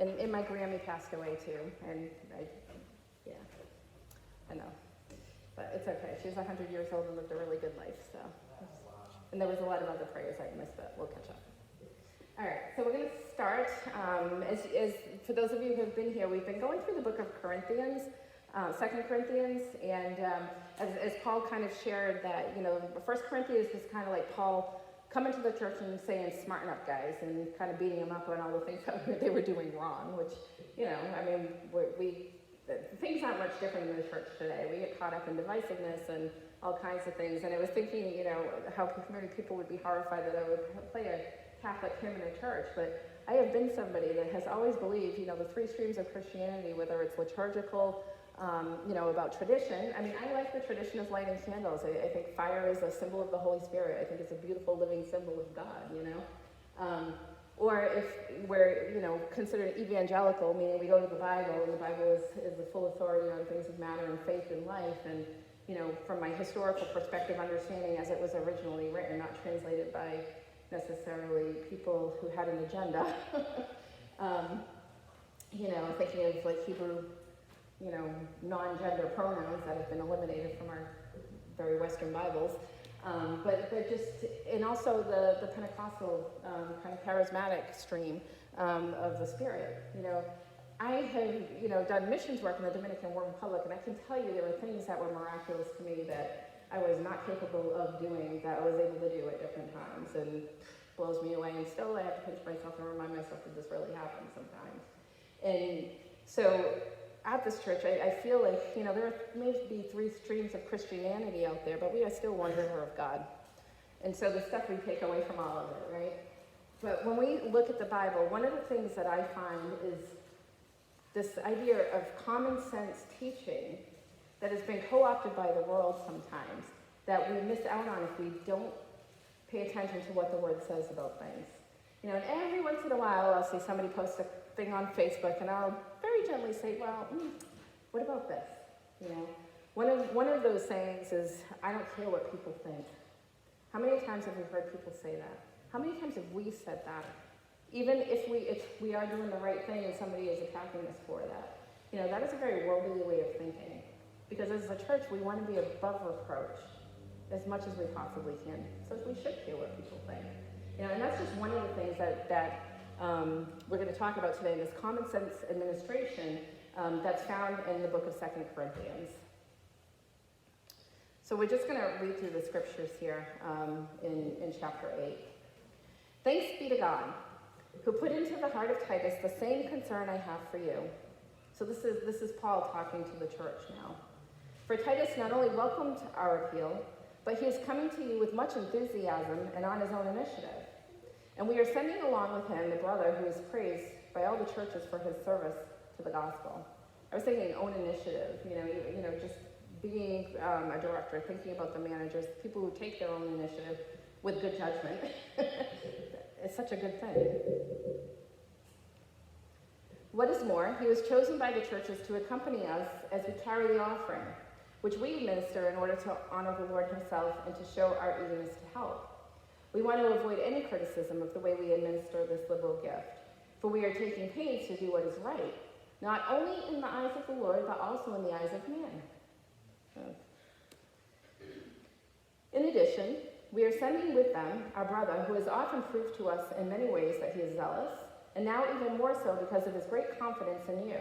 And my Grammy passed away too, and yeah, I know. But it's okay. She was 100 years old and lived a really good life, so. And there was a lot of other prayers I missed, but we'll catch up. All right, so we're going to start. As for those of you who have been here, we've been going through the book of Corinthians, 2 Corinthians, and as Paul kind of shared that, First Corinthians was kind of like Paul coming to the church and saying, smarten up, guys, and kind of beating them up on all the things that they were doing wrong, which, things aren't much different in the church today. We get caught up in divisiveness and all kinds of things, and I was thinking, how many people would be horrified that I would play a Catholic hymn in a church, but I have been somebody that has always believed, the three streams of Christianity, whether it's liturgical, about tradition. I mean, I like the tradition of lighting candles. I think fire is a symbol of the Holy Spirit. I think it's a beautiful living symbol of God, Or if we're, considered evangelical, meaning we go to the Bible, and the Bible is the full authority on things of matter and faith and life, and, from my historical perspective, understanding as it was originally written, not translated by necessarily people who had an agenda. Thinking of like Hebrew, non-gender pronouns that have been eliminated from our very Western Bibles. But just, and also the Pentecostal kind of charismatic stream of the Spirit. I have, done missions work in the Dominican Republic, and I can tell you there were things that were miraculous to me that I was not capable of doing that I was able to do at different times, and blows me away. And still, I have to pinch myself and remind myself that this really happens sometimes. And so, at this church, I feel like, there may be three streams of Christianity out there, but we are still one river of God. And so the stuff we take away from all of it, right? But when we look at the Bible, one of the things that I find is this idea of common sense teaching that has been co-opted by the world sometimes, that we miss out on if we don't pay attention to what the Word says about things. And every once in a while, I'll see somebody post a thing on Facebook, and I'll very gently say, well, what about this? One of those sayings is, I don't care what people think. How many times have we heard people say that? How many times have we said that? Even if we are doing the right thing and somebody is attacking us for that. That is a very worldly way of thinking. Because as a church, we want to be above reproach as much as we possibly can. So we should care what people think. And that's just one of the things that we're going to talk about today, this common sense administration that's found in the book of 2 Corinthians. So we're just going to read through the scriptures here in chapter 8. Thanks be to God, who put into the heart of Titus the same concern I have for you. So this is Paul talking to the church now. For Titus not only welcomed our appeal, but he is coming to you with much enthusiasm and on his own initiative. And we are sending along with him the brother who is praised by all the churches for his service to the gospel. I was thinking own initiative, just being a director, thinking about the managers, people who take their own initiative with good judgment. It's such a good thing. What is more, he was chosen by the churches to accompany us as we carry the offering, which we administer in order to honor the Lord himself and to show our eagerness to help. We want to avoid any criticism of the way we administer this liberal gift, for we are taking pains to do what is right, not only in the eyes of the Lord, but also in the eyes of man. In addition, we are sending with them our brother, who has often proved to us in many ways that he is zealous, and now even more so because of his great confidence in you.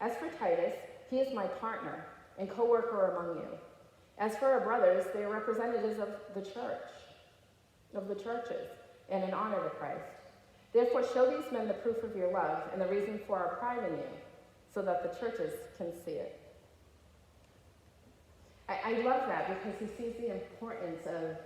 As for Titus, he is my partner and co-worker among you. As for our brothers, they are representatives of the churches, and an honor to Christ. Therefore, show these men the proof of your love and the reason for our pride in you, so that the churches can see it. I love that because he sees the importance of,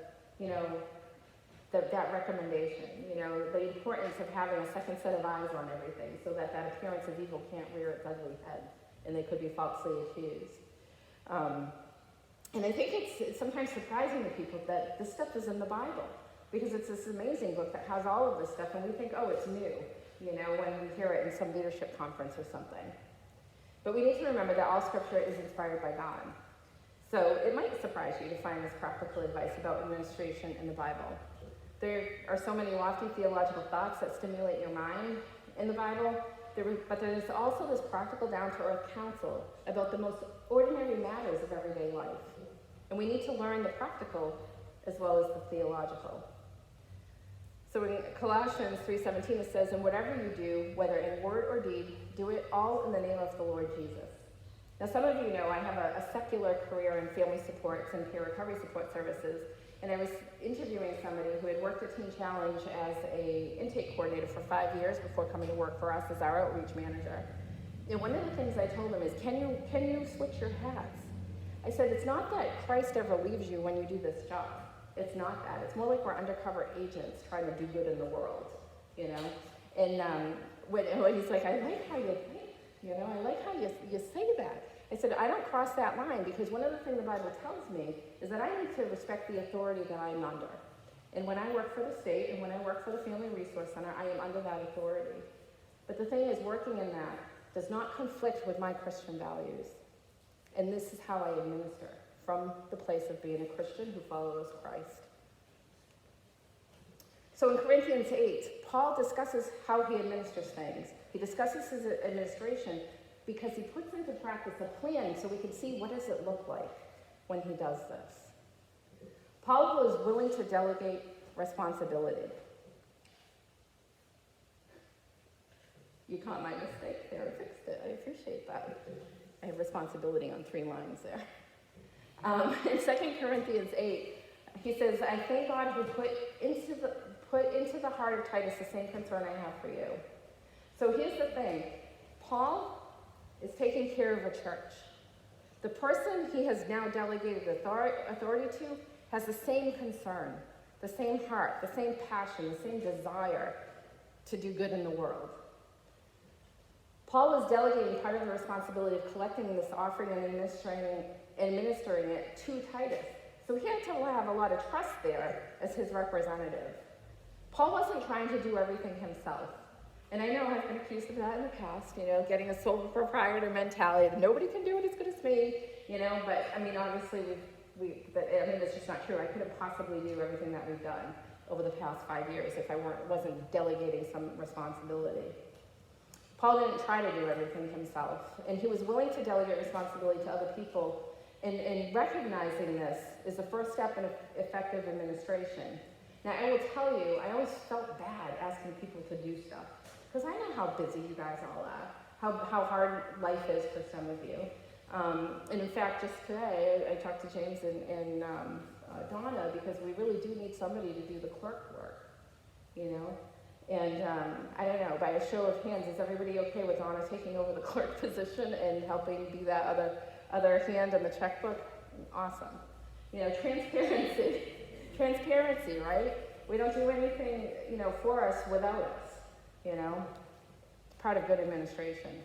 that recommendation, the importance of having a second set of eyes on everything so that appearance of evil can't rear its ugly head and they could be falsely accused. And I think it's sometimes surprising to people that this stuff is in the Bible because it's this amazing book that has all of this stuff and we think, oh, it's new, when we hear it in some leadership conference or something. But we need to remember that all scripture is inspired by God. So it might surprise you to find this practical advice about administration in the Bible. There are so many lofty theological thoughts that stimulate your mind in the Bible, but there's also this practical, down-to-earth counsel about the most ordinary matters of everyday life. And we need to learn the practical as well as the theological. So in Colossians 3:17 it says, "And whatever you do, whether in word or deed, do it all in the name of the Lord Jesus." Now some of you know I have a secular career in family supports and peer recovery support services, and I was interviewing somebody who had worked at Teen Challenge as a intake coordinator for 5 years before coming to work for us as our outreach manager. And one of the things I told him is, can you switch your hats? I said, it's not that Christ ever leaves you when you do this job. It's not that. It's more like we're undercover agents trying to do good in the world, you know? And when he's like, I like how you think, you know, I like how you say that. I said, I don't cross that line, because one of the things the Bible tells me is that I need to respect the authority that I'm under. And when I work for the state and when I work for the Family Resource Center, I am under that authority. But the thing is, working in that does not conflict with my Christian values. And this is how I administer, from the place of being a Christian who follows Christ. So in Corinthians 8, Paul discusses how he administers things. He discusses his administration because he puts into practice a plan so we can see what does it look like when he does this. Paul was willing to delegate responsibility. You caught my mistake there and fixed it. I appreciate that. I have responsibility on 3 lines there. In 2 Corinthians 8, he says, I thank God who put into the heart of Titus the same concern I have for you. So here's the thing. Paul is taking care of a church. The person he has now delegated authority to has the same concern, the same heart, the same passion, the same desire to do good in the world. Paul was delegating part of the responsibility of collecting this offering and administering it to Titus. So he had to have a lot of trust there as his representative. Paul wasn't trying to do everything himself. And I know I've been accused of that in the past, you know, getting a sole proprietor mentality that nobody can do it as good as me, you know, but I mean, obviously that's just not true. I couldn't possibly do everything that we've done over the past 5 years if I wasn't delegating some responsibility. Paul didn't try to do everything himself, and he was willing to delegate responsibility to other people, and recognizing this is the first step in effective administration. Now, I will tell you, I always felt bad asking people to do stuff, because I know how busy you guys all are, how hard life is for some of you. And in fact, just today, I talked to James and Donna, because we really do need somebody to do the clerk work, you know? And I don't know, by a show of hands, is everybody okay with Donna taking over the clerk position and helping be that other hand on the checkbook? Awesome. You know, transparency, right? We don't do anything, you know, for us without us, you know? It's part of good administration.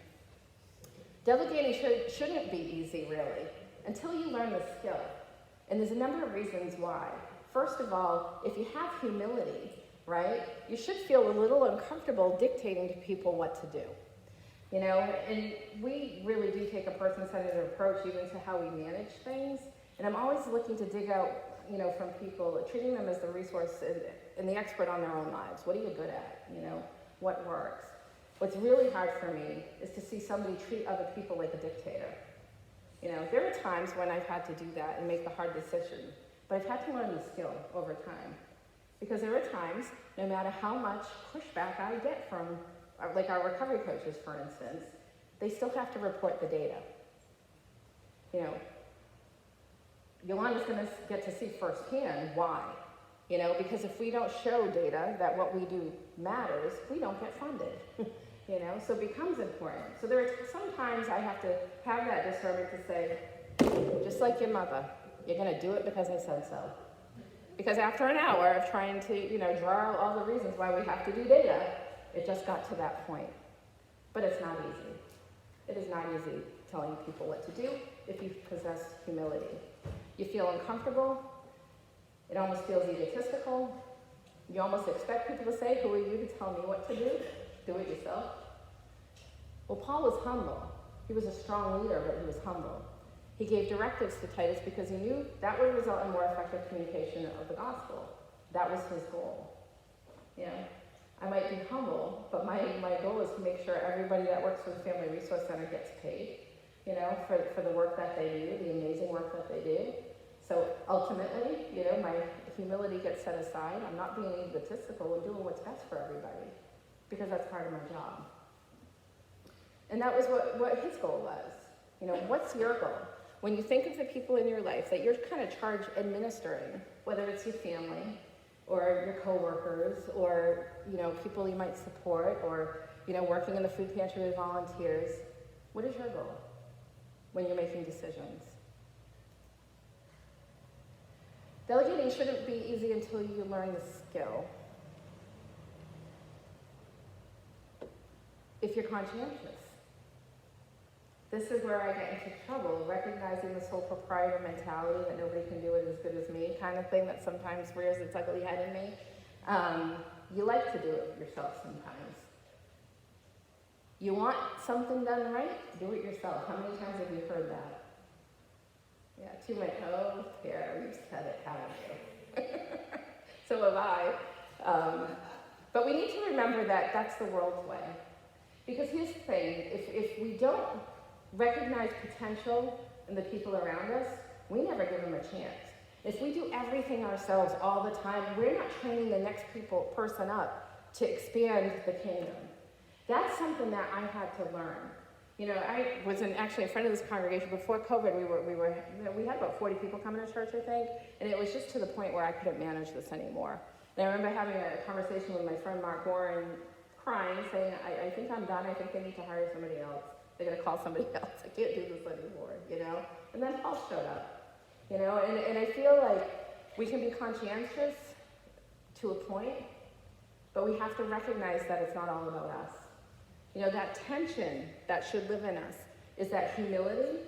Delegating shouldn't be easy, really, until you learn the skill. And there's a number of reasons why. First of all, if you have humility, right, you should feel a little uncomfortable dictating to people what to do. You know, and we really do take a person-centered approach even to how we manage things. And I'm always looking to dig out, you know, from people, treating them as the resource and the expert on their own lives. What are you good at? You know, what works? What's really hard for me is to see somebody treat other people like a dictator. You know, there are times when I've had to do that and make the hard decision, but I've had to learn the skill over time. Because there are times, no matter how much pushback I get from, like our recovery coaches, for instance, they still have to report the data. You know, Yolanda's going to get to see firsthand why. You know, because if we don't show data that what we do matters, we don't get funded. You know, so it becomes important. So there are sometimes I have to have that discernment to say, just like your mother, you're going to do it because I said so. Because after an hour of trying to, you know, draw out all the reasons why we have to do data, it just got to that point. But it's not easy. It is not easy telling people what to do if you possess humility. You feel uncomfortable. It almost feels egotistical. You almost expect people to say, who are you to tell me what to do? Do it yourself. Well, Paul was humble. He was a strong leader, but he was humble. He gave directives to Titus because he knew that would result in more effective communication of the gospel. That was his goal. You know, I might be humble, but my goal is to make sure everybody that works for the Family Resource Center gets paid, for the work that they do, the amazing work that they do. So ultimately, my humility gets set aside. I'm not being egotistical. I'm doing what's best for everybody because that's part of my job. And that was what his goal was. What's your goal? When you think of the people in your life that you're kind of charged administering, whether it's your family or your coworkers or, people you might support or, working in the food pantry with volunteers, what is your goal when you're making decisions? Delegating shouldn't be easy until you learn the skill. If you're conscientious. This is where I get into trouble, recognizing this whole proprietor mentality that nobody can do it as good as me kind of thing that sometimes rears its ugly head in me. You like to do it yourself sometimes. You want something done right? Do it yourself. How many times have you heard that? Yeah, too many. Oh, Tara, you've said it, haven't you? So have I. But we need to remember that that's the world's way. Because here's the thing, if we don't recognize potential in the people around us, we never give them a chance. If we do everything ourselves all the time, we're not training the next person up to expand the kingdom. That's something that I had to learn. I was actually in front of this congregation before COVID. We had about 40 people coming to church, I think, and it was just to the point where I couldn't manage this anymore. And I remember having a conversation with my friend Mark Warren, crying, saying, I think I'm done. I think they need to hire somebody else. They're going to call somebody else. I can't do this anymore, And then Paul showed up, and I feel like we can be conscientious to a point, but we have to recognize that it's not all about us. That tension that should live in us is that humility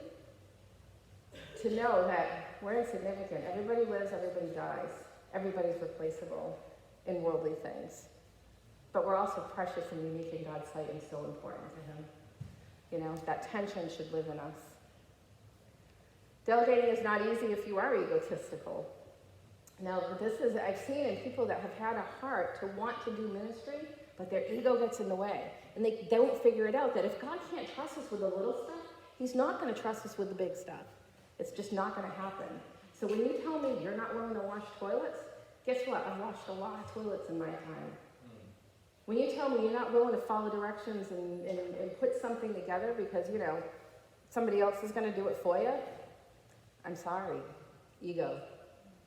to know that we're insignificant. Everybody lives, everybody dies. Everybody's replaceable in worldly things. But we're also precious and unique in God's sight and so important to him. That tension should live in us. Delegating is not easy if you are egotistical. Now, I've seen in people that have had a heart to want to do ministry, but their ego gets in the way. And they don't figure it out that if God can't trust us with the little stuff, he's not going to trust us with the big stuff. It's just not going to happen. So when you tell me you're not willing to wash toilets, guess what? I've washed a lot of toilets in my time. When you tell me you're not willing to follow directions and put something together because, somebody else is going to do it for you, I'm sorry. Ego.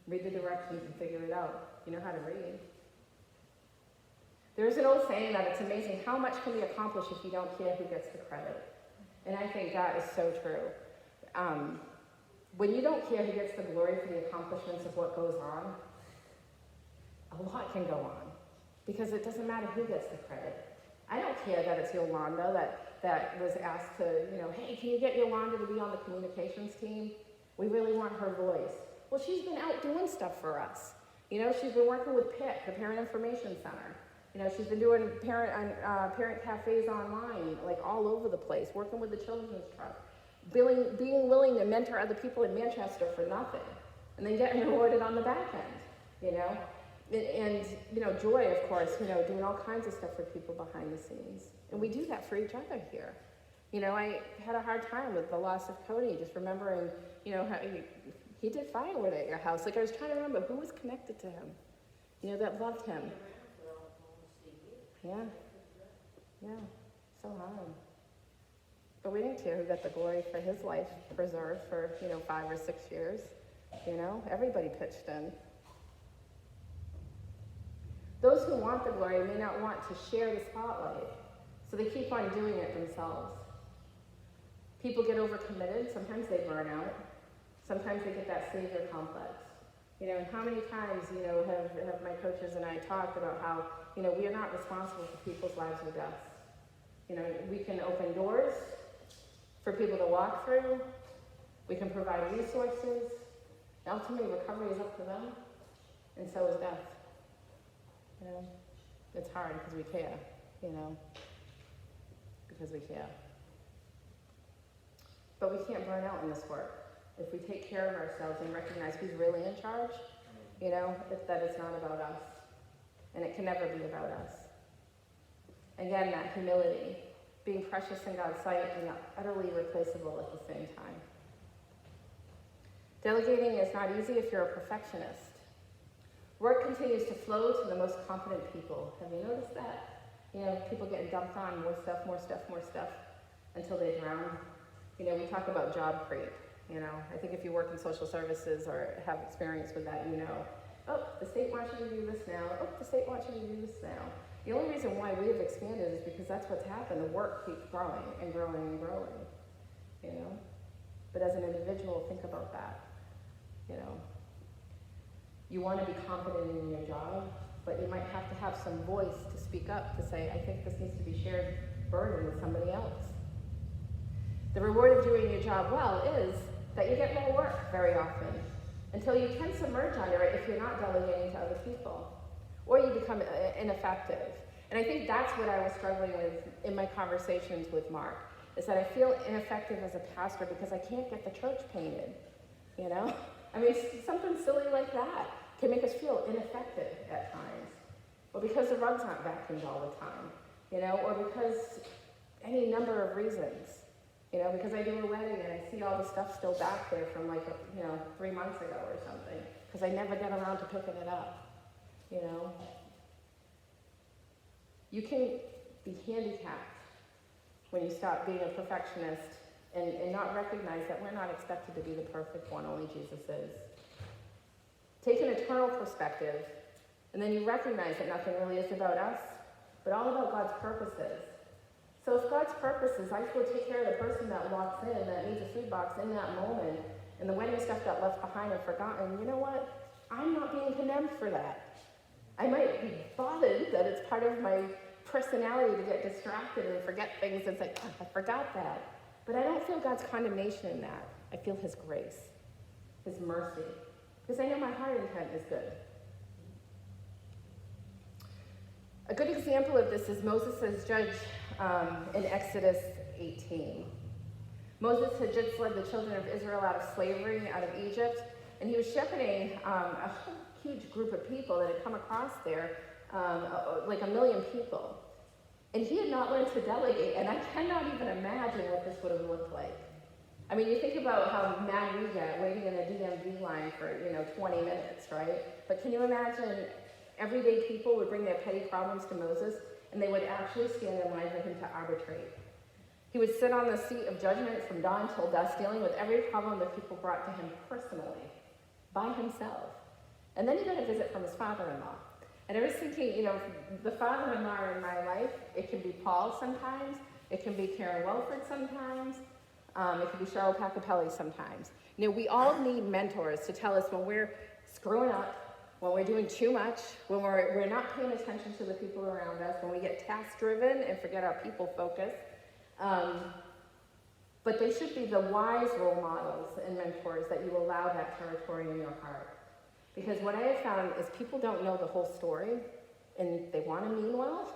Read the directions and figure it out. You know how to read. There's an old saying that it's amazing how much can we accomplish if you don't care who gets the credit. And I think that is so true. When you don't care who gets the glory for the accomplishments of what goes on, a lot can go on. Because it doesn't matter who gets the credit. I don't care that it's Yolanda that was asked to, hey, can you get Yolanda to be on the communications team? We really want her voice. Well, she's been out doing stuff for us. She's been working with PIC, the Parent Information Center. She's been doing parent cafes online, like all over the place, working with the Children's Trust, being willing to mentor other people in Manchester for nothing, and then getting rewarded on the back end, And Joy, of course, doing all kinds of stuff for people behind the scenes. And we do that for each other here. I had a hard time with the loss of Cody, just remembering, how he did firewood at your house. Like, I was trying to remember who was connected to him, that loved him. Yeah. So hard. But we didn't care who got the glory for his life preserved for, 5 or 6 years. Everybody pitched in. Those who want the glory may not want to share the spotlight, so they keep on doing it themselves. People get overcommitted. Sometimes they burn out. Sometimes they get that savior complex. And how many times, have my coaches and I talked about how, we are not responsible for people's lives or deaths. We can open doors for people to walk through. We can provide resources. Ultimately, recovery is up to them, and so is death. It's hard because we care, because we care. But we can't burn out in this work. If we take care of ourselves and recognize who's really in charge, that it's not about us. And it can never be about us. Again, that humility, being precious in God's sight and utterly replaceable at the same time. Delegating is not easy if you're a perfectionist. Work continues to flow to the most competent people. Have you noticed that? You know, people getting dumped on more stuff, until they drown. You know, we talk about job creep. You know, I think if you work in social services or have experience with that, you know, oh, the state wants you to do this now. Oh, the state wants you to do this now. The only reason why we have expanded is because that's what's happened. The work keeps growing and growing and growing, you know. But as an individual, think about that, you know. You want to be competent in your job, but you might have to have some voice to speak up, to say, I think this needs to be shared burden with somebody else. The reward of doing your job well is that you get more work very often, until you can submerge under it if you're not delegating to other people, or you become ineffective. And I think that's what I was struggling with in my conversations with Mark, is that I feel ineffective as a pastor because I can't get the church painted, you know? I mean, something silly like that can make us feel ineffective at times, or because the rugs aren't vacuumed all the time, you know, or because any number of reasons. You know, because I do a wedding and I see all the stuff still back there from 3 months ago or something, because I never get around to picking it up, you know. You can be handicapped when you stop being a perfectionist and not recognize that we're not expected to be the perfect one, only Jesus is. Take an eternal perspective, and then you recognize that nothing really is about us, but all about God's purposes. So if God's purpose is I will take care of the person that walks in, that needs a food box in that moment, and the wedding stuff got left behind and forgotten, you know what? I'm not being condemned for that. I might be bothered that it's part of my personality to get distracted and forget things and say, oh, I forgot that. But I don't feel God's condemnation in that. I feel his grace, his mercy, because I know my heart intent is good. A good example of this is Moses as judge in Exodus 18. Moses had just led the children of Israel out of slavery, out of Egypt, and he was shepherding a huge group of people that had come across there, like 1 million people. And he had not learned to delegate, and I cannot even imagine what this would have looked like. I mean, you think about how mad we get waiting in a DMV line for, 20 minutes, right? But can you imagine everyday people would bring their petty problems to Moses, and they would actually stand in line for him to arbitrate. He would sit on the seat of judgment from dawn till dusk, dealing with every problem that people brought to him personally, by himself. And then he got a visit from his father-in-law. And I was thinking, the father-in-law in my life, it can be Paul sometimes, it can be Karen Welford sometimes, it can be Cheryl Pacapelli sometimes. We all need mentors to tell us when we're screwing up, when we're doing too much, when we're not paying attention to the people around us, when we get task-driven and forget our people focus. But they should be the wise role models and mentors that you allow that territory in your heart. Because what I have found is people don't know the whole story, and they want to mean well,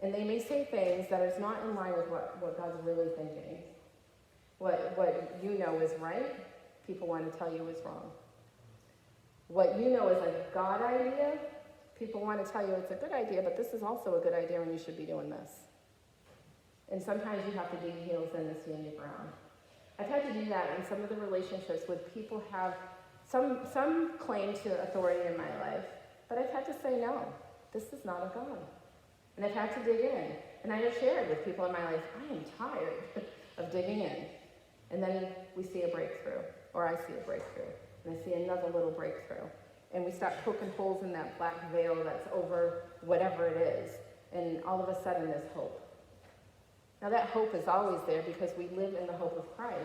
and they may say things that is not in line with what God's really thinking. What you know is right, people want to tell you is wrong. What you know is a God idea, people want to tell you it's a good idea, but this is also a good idea and you should be doing this. And sometimes you have to dig heels in to stand your ground. I've had to do that in some of the relationships with people have some claim to authority in my life, but I've had to say, no, this is not of God. And I've had to dig in. And I have shared with people in my life, I am tired of digging in. And then we see a breakthrough, or I see a breakthrough. And I see another little breakthrough. And we start poking holes in that black veil that's over whatever it is. And all of a sudden there's hope. Now that hope is always there because we live in the hope of Christ.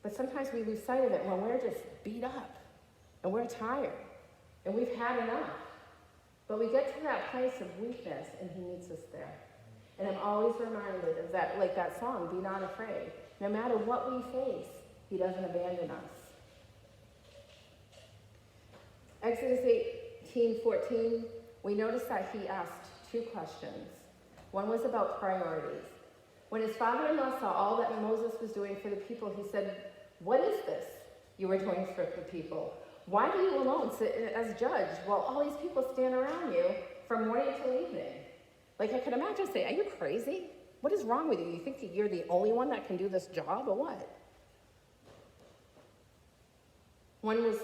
But sometimes we lose sight of it when we're just beat up. And we're tired. And we've had enough. But we get to that place of weakness and he meets us there. And I'm always reminded of that, like that song, Be Not Afraid. No matter what we face, he doesn't abandon us. Exodus 18:14, we notice that he asked 2 questions. One was about priorities. When his father-in-law saw all that Moses was doing for the people, he said, what is this you were doing for the people? Why do you alone sit as judge while all these people stand around you from morning till evening? Like, I could imagine saying, are you crazy? What is wrong with you? You think that you're the only one that can do this job, or what? One is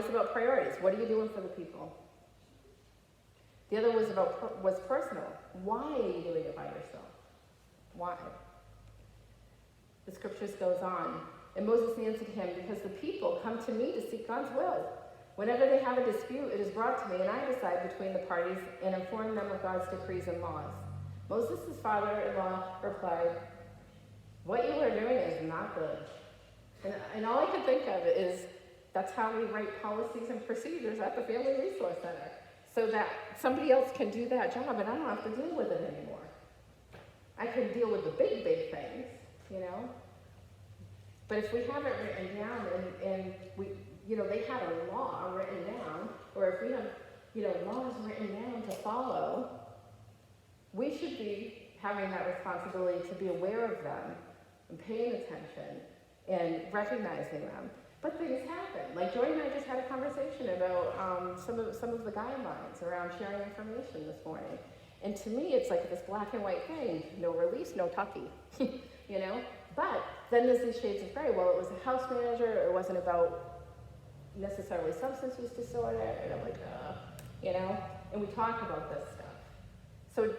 about priorities. What are you doing for the people? The other was personal. Why are you doing it by yourself? Why? The scriptures goes on. And Moses answered him, because the people come to me to seek God's will. Whenever they have a dispute, it is brought to me, and I decide between the parties and inform them of God's decrees and laws. Moses' father-in-law replied, what you are doing is not good. And all I could think of is, that's how we write policies and procedures at the Family Resource Center, so that somebody else can do that job and I don't have to deal with it anymore. I can deal with the big things, you know? But if we have it written down and we, they had a law written down, or if we have, laws written down to follow, we should be having that responsibility to be aware of them and paying attention and recognizing them. But things happen. Like Joy and I just had a conversation about some of the guidelines around sharing information this morning. And to me, it's like this black and white thing, no release, no tucky, But then there's these shades of gray. Well, it was a house manager, it wasn't about necessarily substance use disorder, and I'm like, and we talk about this stuff.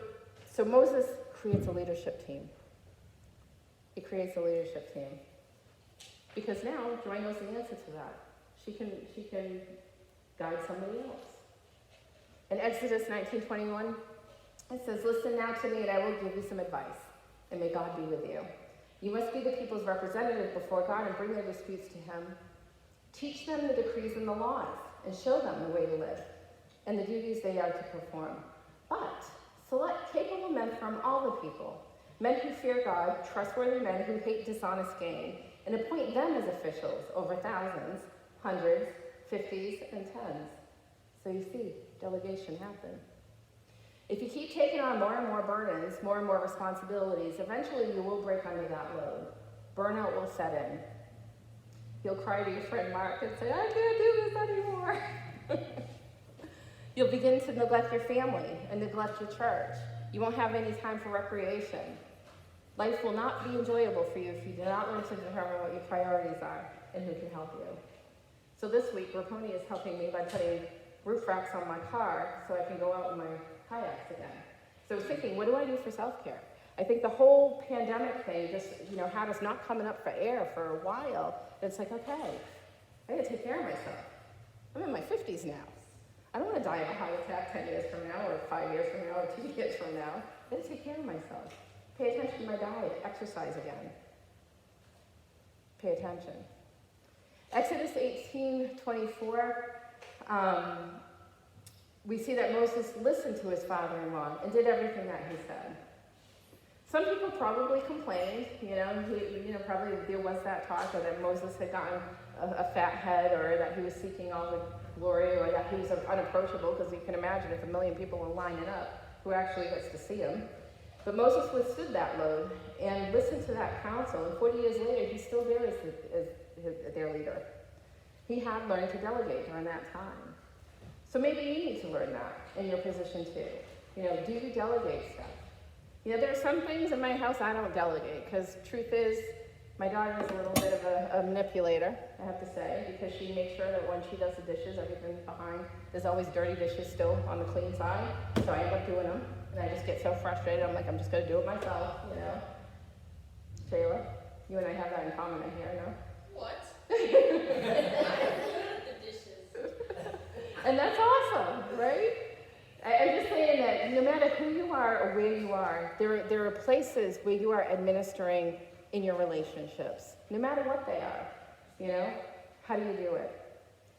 So Moses creates a leadership team. He creates a leadership team. Because now Joy knows the answer to that. She can guide somebody else. In Exodus 19:21, it says, listen now to me and I will give you some advice, and may God be with you. You must be the people's representative before God and bring their disputes to him. Teach them the decrees and the laws, and show them the way to live, and the duties they are to perform. But select capable men from all the people, men who fear God, trustworthy men who hate dishonest gain, and appoint them as officials over thousands, hundreds, 50s, and 10s. So you see, delegation happen. If you keep taking on more and more burdens, more and more responsibilities, eventually you will break under that load. Burnout will set in. You'll cry to your friend Mark and say, I can't do this anymore. You'll begin to neglect your family and neglect your church. You won't have any time for recreation. Life will not be enjoyable for you if you do not learn to determine what your priorities are and who can help you. So this week, Raponi is helping me by putting roof racks on my car so I can go out in my kayaks again. So I was thinking, what do I do for self-care? I think the whole pandemic thing just, had us not coming up for air for a while. It's like, okay, I gotta take care of myself. I'm in my 50s now. I don't want to die of a heart attack 10 years from now, or 5 years from now, or 2 years from now. I gotta take care of myself. Pay attention to my diet, exercise again. Pay attention. Exodus 18:24, we see that Moses listened to his father-in-law and did everything that he said. Some people probably complained, probably there was that talk or that Moses had gotten a fat head, or that he was seeking all the glory, or that he was unapproachable, because you can imagine if 1 million people are lining up, who actually gets to see him? But Moses withstood that load and listened to that counsel, and 40 years later, he's still there as their leader. He had learned to delegate during that time. So maybe you need to learn that in your position too. Do you delegate stuff? There are some things in my house I don't delegate, because truth is, my daughter is a little bit of a manipulator, I have to say, because she makes sure that when she does the dishes, everything's behind. There's always dirty dishes still on the clean side, so I end up doing them. And I just get so frustrated, I'm like, I'm just gonna do it myself, Shayla, you and I have that in common, I hear, no? What? And that's awesome, right? I'm just saying that no matter who you are or where you are, there are places where you are administering in your relationships, no matter what they are, How do you do it?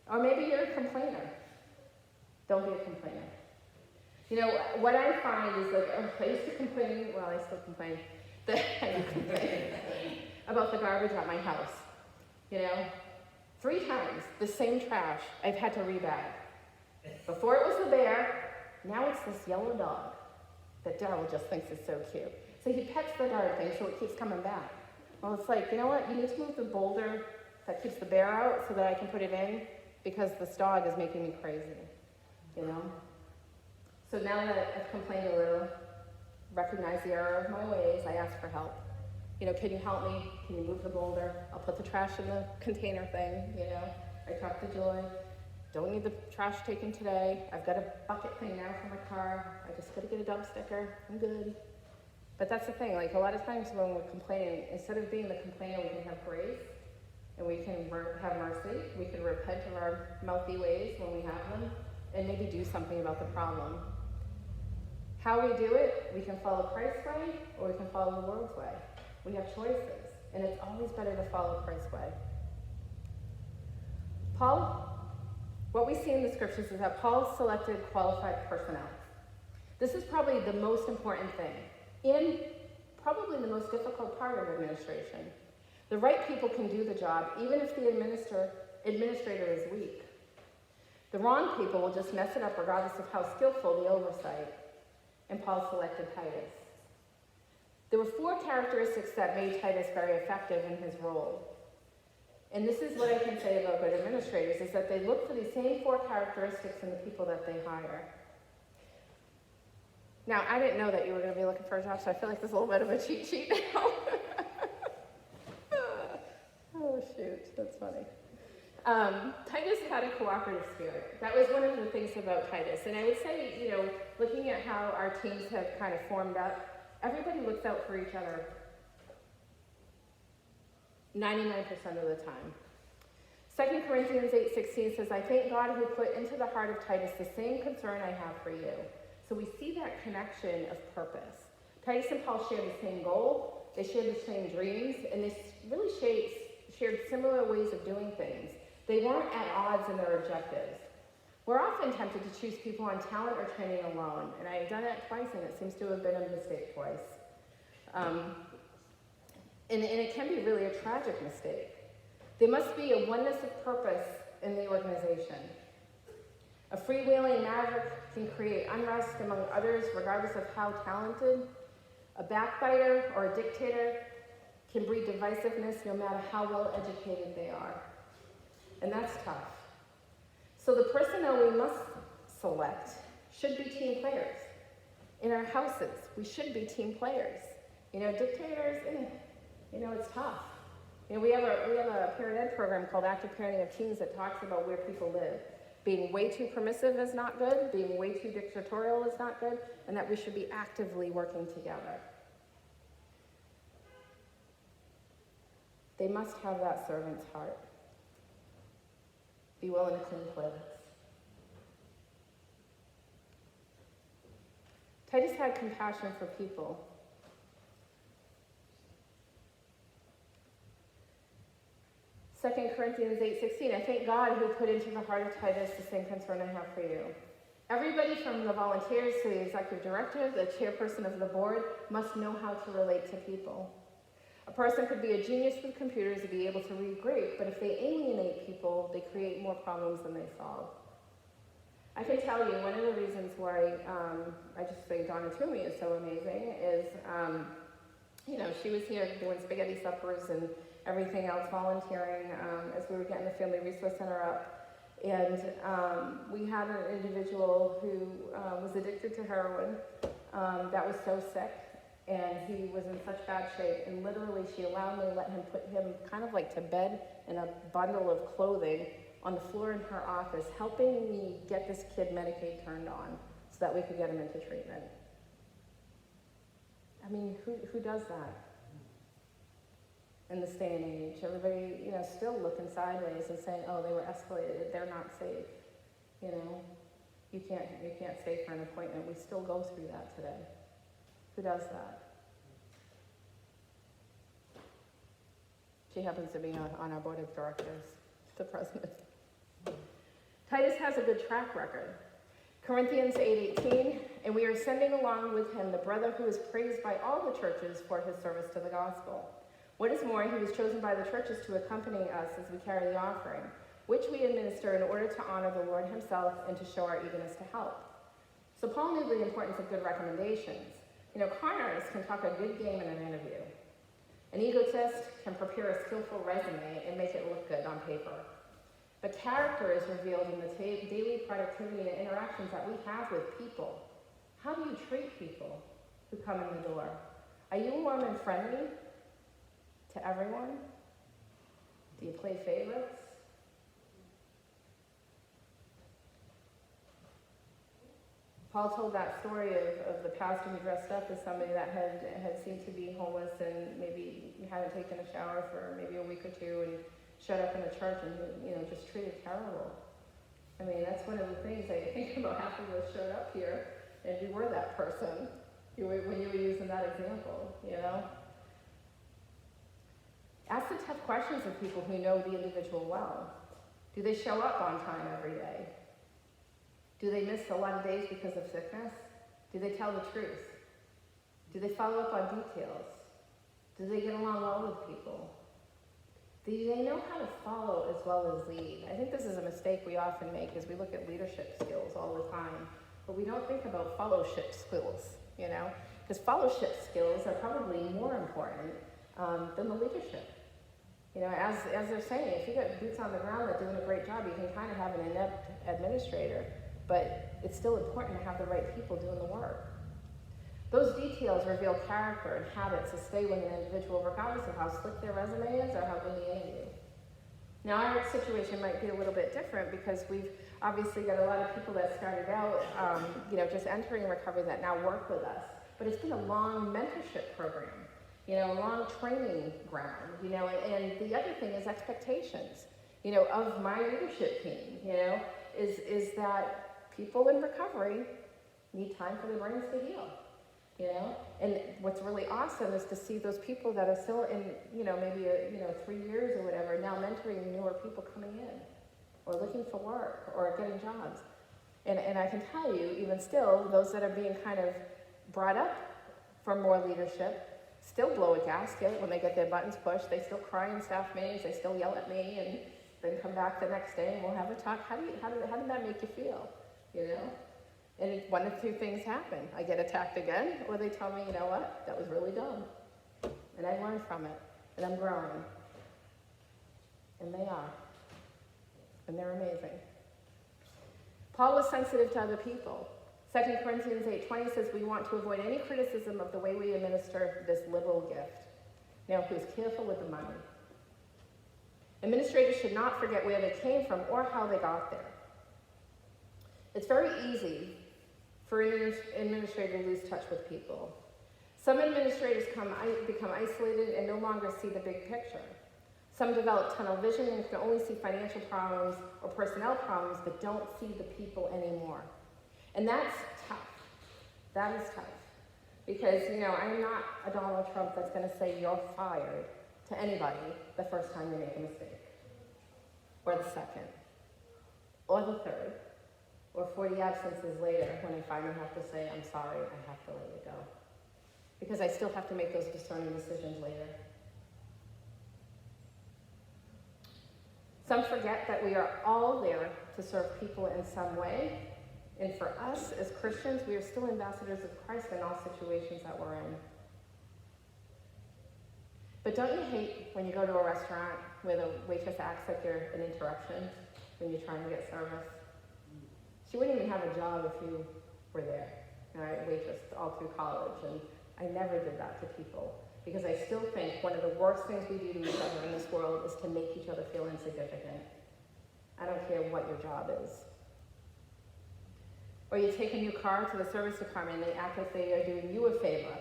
Or maybe you're a complainer. Don't be a complainer. What I find is I used to complain, well, I still complain, about the garbage at my house. 3 times, the same trash, I've had to rebag. Before it was the bear, now it's this yellow dog that Daryl just thinks is so cute. So he pets the darn thing so it keeps coming back. Well, it's like, you know what? You need to move the boulder that keeps the bear out so that I can put it in, because this dog is making me crazy, So now that I've complained a little, recognize the error of my ways, I ask for help. Can you help me? Can you move the boulder? I'll put the trash in the container thing. I talk to Joy. Don't need the trash taken today. I've got a bucket thing now for my car. I just gotta get a dump sticker. I'm good. But that's the thing, a lot of times when we're complaining, instead of being the complainer, we can have grace, and we can have mercy. We can repent of our mouthy ways when we have them, and maybe do something about the problem. How we do it, we can follow Christ's way, or we can follow the world's way. We have choices, and it's always better to follow Christ's way. What we see in the scriptures is that Paul selected qualified personnel. This is probably the most important thing, in probably the most difficult part of administration. The right people can do the job, even if the administrator is weak. The wrong people will just mess it up regardless of how skillful the oversight. And Paul selected Titus. There were 4 characteristics that made Titus very effective in his role. And this is what I can say about good administrators, is that they look for these same 4 characteristics in the people that they hire. Now, I didn't know that you were going to be looking for a job, so I feel like there's a little bit of a cheat sheet now. Oh, shoot, that's funny. Titus had a cooperative spirit. That was one of the things about Titus. And I would say, looking at how our teams have kind of formed up, everybody looks out for each other 99% of the time. 2 Corinthians 8:16 says, I thank God who put into the heart of Titus the same concern I have for you. So we see that connection of purpose. Titus and Paul shared the same goal, they shared the same dreams, and they really shared similar ways of doing things. They weren't at odds in their objectives. We're often tempted to choose people on talent or training alone, and I've done it twice, and it seems to have been a mistake twice. And it can be really a tragic mistake. There must be a oneness of purpose in the organization. A freewheeling maverick can create unrest among others regardless of how talented. A backbiter or a dictator can breed divisiveness no matter how well educated they are. And that's tough. So the personnel we must select should be team players. In our houses, we should be team players. Dictators, it's tough. We have a parent ed program called Active Parenting of Teens that talks about where people live. Being way too permissive is not good, being way too dictatorial is not good, and that we should be actively working together. They must have that servant's heart. Be willing to clean toilets. Titus had compassion for people. 2 Corinthians 8:16, I thank God who put into the heart of Titus the same concern I have for you. Everybody from the volunteers to the executive director, the chairperson of the board, must know how to relate to people. A person could be a genius with computers and be able to read great, but if they alienate people, they create more problems than they solve. I can tell you, one of the reasons why I just say Donna Toomey is so amazing is, she was here doing spaghetti suppers and everything else, volunteering as we were getting the Family Resource Center up. And we had an individual who was addicted to heroin that was so sick, and he was in such bad shape. And literally, she allowed me to let him put him kind of like to bed in a bundle of clothing on the floor in her office, helping me get this kid Medicaid turned on so that we could get him into treatment. I mean, who does that? In this day and age, everybody, still looking sideways and saying, "Oh, they were escalated; they're not safe." You can't stay for an appointment. We still go through that today. Who does that? She happens to be on our board of directors, the president. Titus has a good track record. Corinthians 8:18, and we are sending along with him the brother who is praised by all the churches for his service to the gospel. What is more, he was chosen by the churches to accompany us as we carry the offering, which we administer in order to honor the Lord himself and to show our eagerness to help. So Paul knew the importance of good recommendations. Con artists can talk a good game in an interview. An egotist can prepare a skillful resume and make it look good on paper. But character is revealed in the daily productivity and interactions that we have with people. How do you treat people who come in the door? Are you warm and friendly to everyone? Do you play favorites? Paul told that story of the pastor who dressed up as somebody that had seemed to be homeless and maybe hadn't taken a shower for maybe a week or two and showed up in the church and just treated terrible. I mean, that's one of the things I think about. Half of us showed up here and you were that person when you were using that example, Ask the tough questions of people who know the individual well. Do they show up on time every day? Do they miss a lot of days because of sickness? Do they tell the truth? Do they follow up on details? Do they get along well with people? Do they know how to follow as well as lead? I think this is a mistake we often make is we look at leadership skills all the time, but we don't think about fellowship skills, because fellowship skills are probably more important than the leadership. As they're saying, if you got boots on the ground that are doing a great job, you can kind of have an inept administrator, but it's still important to have the right people doing the work. Those details reveal character and habits to stay with an individual regardless of how slick their resume is or how good the interview. Now our situation might be a little bit different because we've obviously got a lot of people that started out, just entering recovery that now work with us. But it's been a long mentorship program, a long training ground, and the other thing is expectations, of my leadership team, is that people in recovery need time for their brains to heal, And what's really awesome is to see those people that are still in, maybe 3 years or whatever, now mentoring newer people coming in, or looking for work, or getting jobs. And I can tell you, even still, those that are being kind of brought up for more leadership still blow a gasket when they get their buttons pushed. They still cry in staff meetings. They still yell at me, and then come back the next day and we'll have a talk. How did that make you feel? And one of two things happen. I get attacked again, or they tell me, you know what, that was really dumb. And I learned from it, and I'm growing. And they are. And they're amazing. Paul was sensitive to other people. 2 Corinthians 8:20 says we want to avoid any criticism of the way we administer this liberal gift. Now, he was careful with the money. Administrators should not forget where they came from or how they got there. It's very easy for an administrator to lose touch with people. Some administrators become isolated and no longer see the big picture. Some develop tunnel vision and can only see financial problems or personnel problems, but don't see the people anymore. And that's tough. That is tough. Because, I'm not a Donald Trump that's going to say you're fired to anybody the first time you make a mistake, or the second, or the third, or 40 absences later when I finally have to say, I'm sorry, I have to let you go. Because I still have to make those discerning decisions later. Some forget that we are all there to serve people in some way. And for us as Christians, we are still ambassadors of Christ in all situations that we're in. But don't you hate when you go to a restaurant where the waitress acts like you're an interruption when you're trying to get service? She wouldn't even have a job if you were there. I waitressed all through college, and I never did that to people. Because I still think one of the worst things we do to each other in this world is to make each other feel insignificant. I don't care what your job is. Or you take a new car to the service department and they act like they are doing you a favor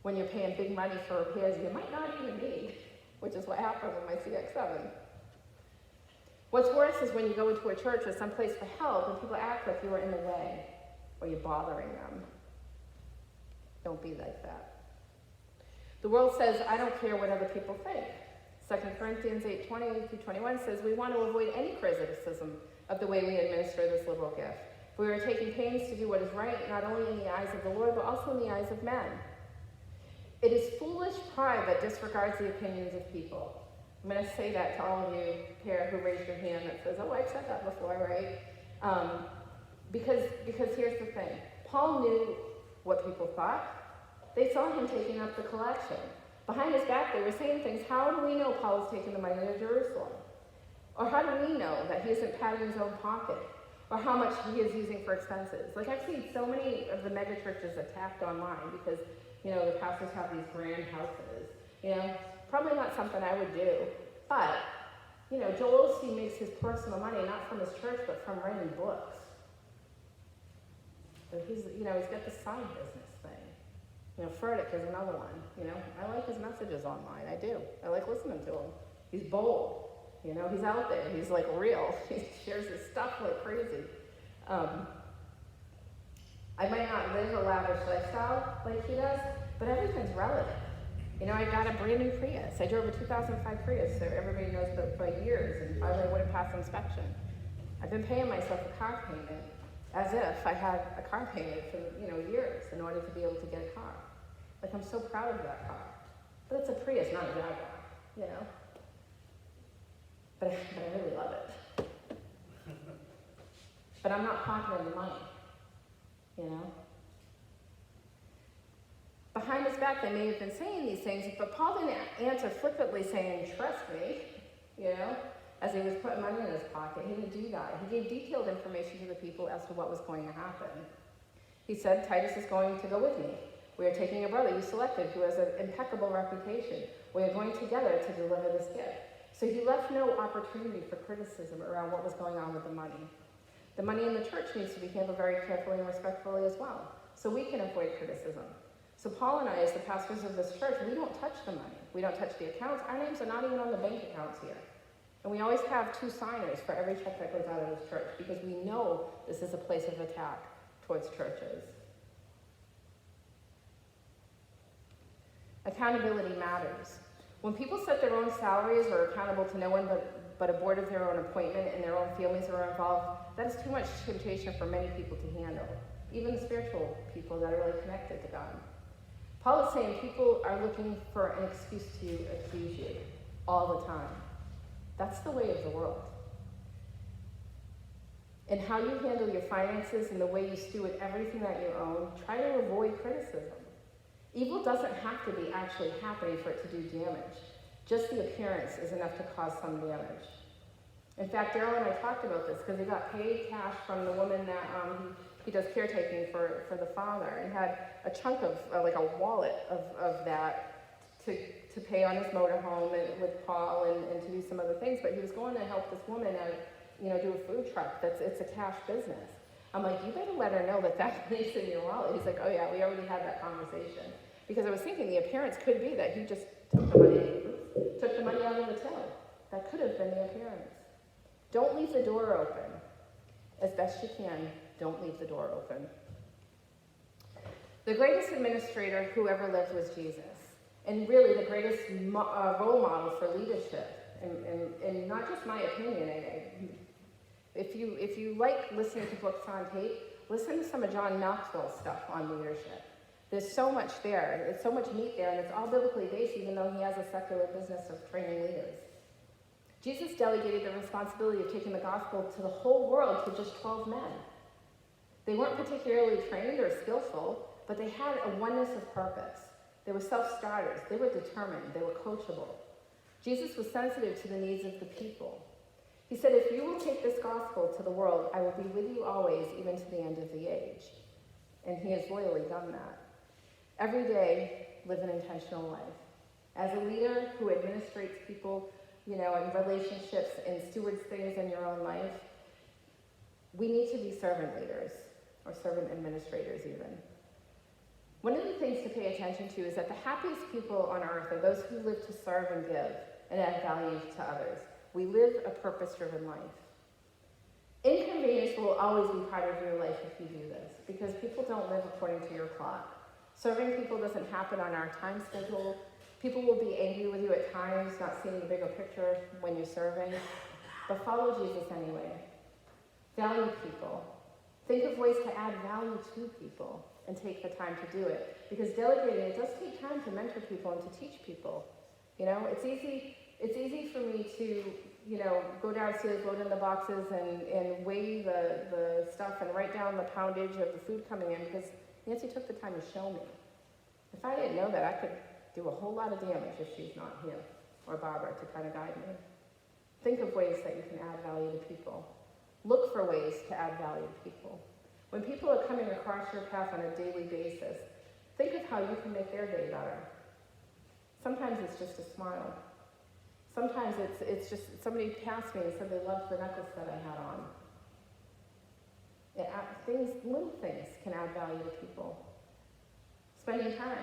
when you're paying big money for repairs you might not even need, which is what happened with my CX-7. What's worse is when you go into a church or someplace for help and people act like you are in the way or you're bothering them. Don't be like that. The world says, I don't care what other people think. 2 Corinthians 8:20-21 says we want to avoid any criticism of the way we administer this liberal gift. We are taking pains to do what is right, not only in the eyes of the Lord, but also in the eyes of men. It is foolish pride that disregards the opinions of people. I'm going to say that to all of you here who raised your hand that says, oh, I've said that before, right? Because here's the thing. Paul knew what people thought. They saw him taking up the collection. Behind his back, they were saying things. How do we know Paul is taking the money to Jerusalem? Or how do we know that he isn't patting his own pocket? or how much he is using for expenses. Like I've seen so many of the mega churches attacked online because, the pastors have these grand houses. Probably not something I would do, but, Joel Osteen makes his personal money not from his church, but from writing books. So he's got the side business thing. Furtick is another one. I like his messages online. I do. I like listening to him. He's bold. He's out there. He's like real. He shares his stuff like crazy. I might not live a lavish lifestyle like he does, but everything's relative. I got a brand new Prius. I drove a 2005 Prius, so everybody knows that for years, and finally wouldn't pass inspection. I've been paying myself a car payment as if I had a car payment for years in order to be able to get a car. Like I'm so proud of that car. But it's a Prius, not a Jaguar, But I really love it. But I'm not pocketing the money, Behind his back, they may have been saying these things, but Paul didn't answer flippantly saying, trust me, as he was putting money in his pocket. He didn't do that. He gave detailed information to the people as to what was going to happen. He said, Titus is going to go with me. We are taking a brother you selected who has an impeccable reputation. We are going together to deliver this gift. So he left no opportunity for criticism around what was going on with the money. The money in the church needs to be handled very carefully and respectfully as well, so we can avoid criticism. So Paul and I, as the pastors of this church, we don't touch the money. We don't touch the accounts. Our names are not even on the bank accounts here. And we always have 2 signers for every check that goes out of this church because we know this is a place of attack towards churches. Accountability matters. When people set their own salaries or are accountable to no one but a board of their own appointment and their own families are involved, that is too much temptation for many people to handle, even the spiritual people that are really connected to God. Paul is saying people are looking for an excuse to accuse you all the time. That's the way of the world. And how you handle your finances and the way you steward everything that you own, try to avoid criticism. Evil doesn't have to be actually happening for it to do damage. Just the appearance is enough to cause some damage. In fact, Daryl and I talked about this because he got paid cash from the woman that he does caretaking for the father, and had a chunk of, like a wallet of that to pay on his motorhome and with Paul and to do some other things. But he was going to help this woman do a food truck. It's a cash business. I'm like, you better let her know that money's in your wallet. He's like, oh yeah, we already had that conversation. Because I was thinking the appearance could be that he just took the money out of the till. That could have been the appearance. Don't leave the door open. As best you can, don't leave the door open. The greatest administrator who ever lived was Jesus. And really the greatest role model for leadership. And not just my opinion. If you like listening to books on tape, listen to some of John Maxwell's stuff on leadership. There's so much there. There's so much meat there, and it's all biblically based, even though he has a secular business of training leaders. Jesus delegated the responsibility of taking the gospel to the whole world to just 12 men. They weren't particularly trained or skillful, but they had a oneness of purpose. They were self-starters. They were determined. They were coachable. Jesus was sensitive to the needs of the people. He said, if you will take this gospel to the world, I will be with you always, even to the end of the age. And he has loyally done that. Every day, live an intentional life. As a leader who administrates people, in relationships and stewards things in your own life, we need to be servant leaders, or servant administrators even. One of the things to pay attention to is that the happiest people on earth are those who live to serve and give and add value to others. We live a purpose-driven life. Inconvenience will always be part of your life if you do this, because people don't live according to your clock. Serving people doesn't happen on our time schedule. People will be angry with you at times, not seeing the bigger picture when you're serving, but follow Jesus anyway. Value people. Think of ways to add value to people and take the time to do it. Because delegating, it does take time to mentor people and to teach people. It's easy for me to, go downstairs, load in the boxes and weigh the stuff and write down the poundage of the food coming in because Nancy took the time to show me. If I didn't know that, I could do a whole lot of damage if she's not here, or Barbara to kind of guide me. Think of ways that you can add value to people. Look for ways to add value to people. When people are coming across your path on a daily basis, think of how you can make their day better. Sometimes it's just a smile. Sometimes it's just somebody passed me and said they loved the necklace that I had on. Little things can add value to people. Spending time,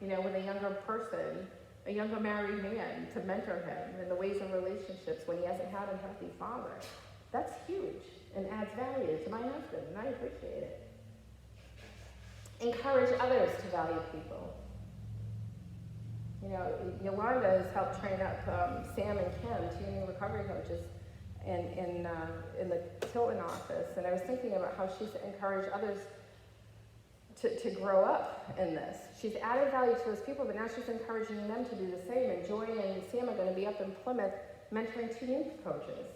with a younger person, a younger married man, to mentor him in the ways of relationships when he hasn't had a healthy father. That's huge and adds value to my husband, and I appreciate it. Encourage others to value people. Yolanda has helped train up Sam and Kim, two new recovery coaches, in the Tilton office. And I was thinking about how she's encouraged others to grow up in this. She's added value to those people, but now she's encouraging them to do the same. And Joy and Sam are going to be up in Plymouth mentoring two new coaches.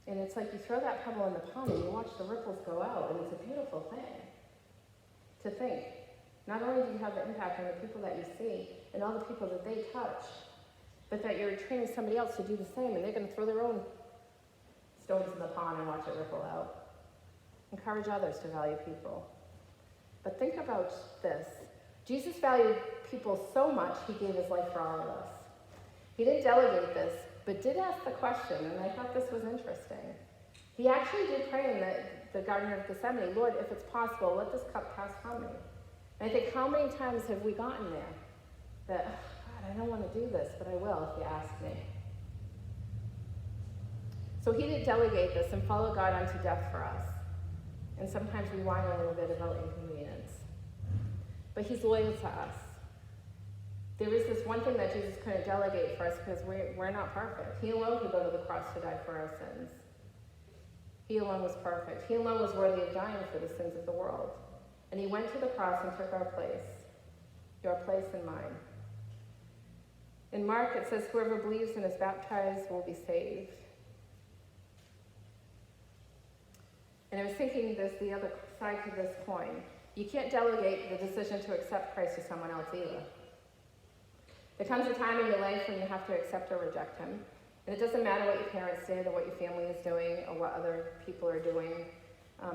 And it's like you throw that pebble in the pond and you watch the ripples go out, and it's a beautiful thing to think. Not only do you have the impact on the people that you see and all the people that they touch, but that you're training somebody else to do the same, and they're going to throw their own stones in the pond and watch it ripple out. Encourage others to value people. But think about this. Jesus valued people so much, he gave his life for all of us. He didn't delegate this, but did ask the question, and I thought this was interesting. He actually did pray in the Garden of Gethsemane, Lord, if it's possible, let this cup pass from me. And I think, how many times have we gotten there? That, God, I don't want to do this, but I will if you ask me. So he did delegate this and follow God unto death for us. And sometimes we whine a little bit about inconvenience. But he's loyal to us. There is this one thing that Jesus couldn't delegate for us because we're not perfect. He alone could go to the cross to die for our sins. He alone was perfect. He alone was worthy of dying for the sins of the world. And he went to the cross and took our place, your place and mine. In Mark, it says, whoever believes and is baptized will be saved. And I was thinking the other side to this coin. You can't delegate the decision to accept Christ to someone else either. There comes a time in your life when you have to accept or reject him. And it doesn't matter what your parents did or what your family is doing or what other people are doing.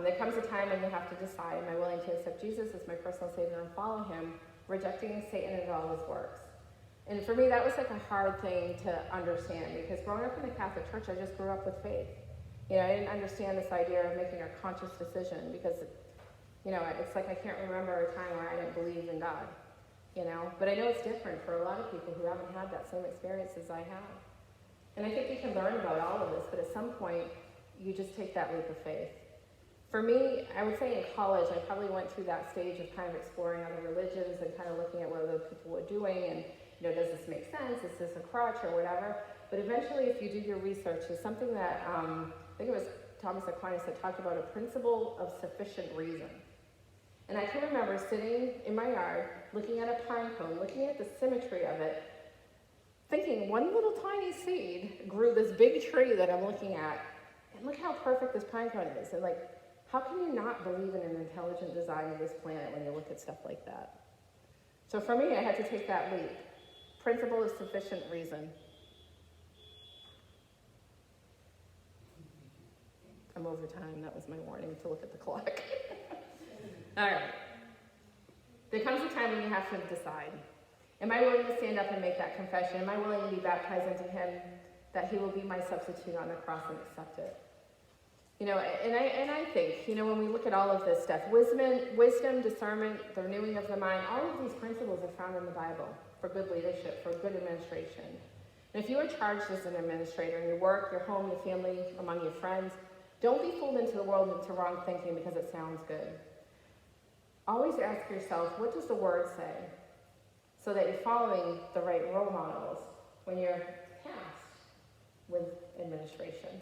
There comes a time when you have to decide, am I willing to accept Jesus as my personal Savior and follow him, rejecting Satan and all his works? And for me, that was like a hard thing to understand, because growing up in the Catholic Church, I just grew up with faith. I didn't understand this idea of making a conscious decision, because, it's like I can't remember a time where I didn't believe in God, But I know it's different for a lot of people who haven't had that same experience as I have. And I think you can learn about all of this, but at some point, you just take that leap of faith. For me, I would say in college, I probably went through that stage of kind of exploring other religions and kind of looking at what other people were doing and, does this make sense? Is this a crutch or whatever? But eventually, if you do your research, there's something that, I think it was Thomas Aquinas that talked about a principle of sufficient reason. And I can remember sitting in my yard, looking at a pine cone, looking at the symmetry of it, thinking one little tiny seed grew this big tree that I'm looking at, and look how perfect this pine cone is. And how can you not believe in an intelligent design of this planet when you look at stuff like that? So for me, I had to take that leap. Principle of sufficient reason. I'm over time. That was my warning to look at the clock. All right. There comes a time when you have to decide. Am I willing to stand up and make that confession? Am I willing to be baptized into him, that he will be my substitute on the cross, and accept it? And I think, when we look at all of this stuff, wisdom, discernment, the renewing of the mind, all of these principles are found in the Bible for good leadership, for good administration. And if you are charged as an administrator in your work, your home, your family, among your friends, don't be fooled into the world into wrong thinking because it sounds good. Always ask yourself, what does the word say? So that you're following the right role models when you're tasked with administration.